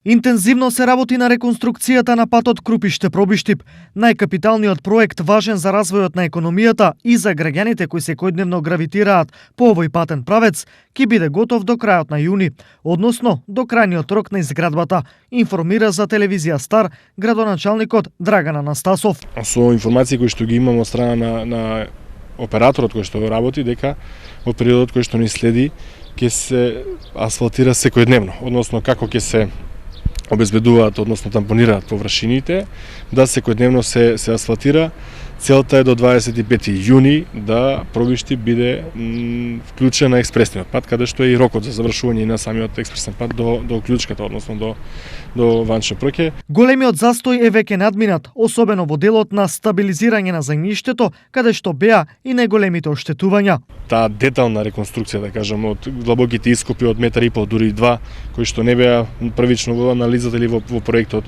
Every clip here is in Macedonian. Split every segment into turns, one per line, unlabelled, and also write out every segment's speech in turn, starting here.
Интензивно се работи на реконструкцијата на патот Крупиште-Пробиштип, најкапиталниот проект важен за развојот на економијата и за граѓаните кои секојдневно гравитираат по овој патен правец, ќе биде готов до крајот на јуни, односно до крајниот рок на изградбата, информира за телевизија Стар градоначалникот Драган Анастасов.
Со информации кои што ги имам од страна на операторот кој што работи, дека во периодот кој што ни следи ќе се асфалтира секојдневно, односно како ќе се обезбедуваат, односно тампонираат површините, да секојдневно се асфалтира. Целта е до 25 јуни да Пробиштип биде вклучен на експресниот пат, каде што е и рокот за завршување на самиот експресен пат до клучката, односно до Ванче Прке.
Големиот застој е веќе надминат, особено во делот на стабилизирање на земјиштето, каде што беа и најголемите оштетувања.
Таа детална реконструкција, да кажам, од длабоките ископи од метар и пол, дури и 2, кои што не беа првично во анализата или во проектот,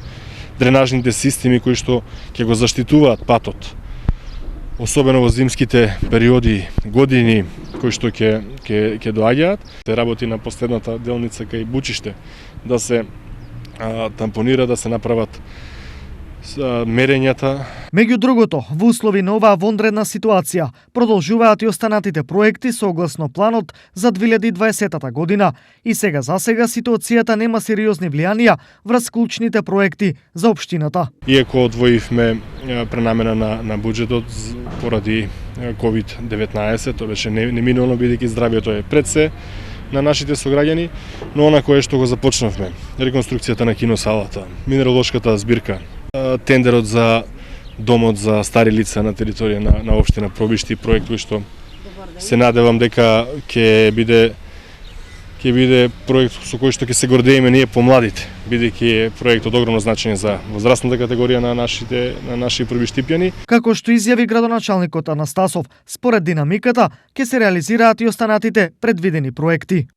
дренажните системи кои што ќе го заштитуваат патот, особено во зимските периоди, години кои што ќе доаѓаат. Се работи на последната делница кај Бучиште да се тампонира, да се направат мерењата.
Меѓу другото, во услови на оваа вонредна ситуација, продолжуваат и останатите проекти согласно планот за 2020 година и сега ситуацијата нема сериозни влијанија врз клучните проекти за општината.
Иако одвоивме пренамена на буџетот поради COVID-19, тоа беше неминуелно бидејќи здравието е пред се на нашите сограѓани, но она кое што го започнавме, реконструкцијата на киносалата, минералошката збирка, тендерот за домот за стари лица на територија на општина Пробишти, проект кој што се надевам дека ќе биде проект со кој што ќе се гордееме ние помладите, бидејќи е проект од огромно значење за возрастната категорија на наши пробиштипјани.
Како што изјави градоначалникот Анастасов, според динамиката ќе се реализираат и останатите предвидени проекти.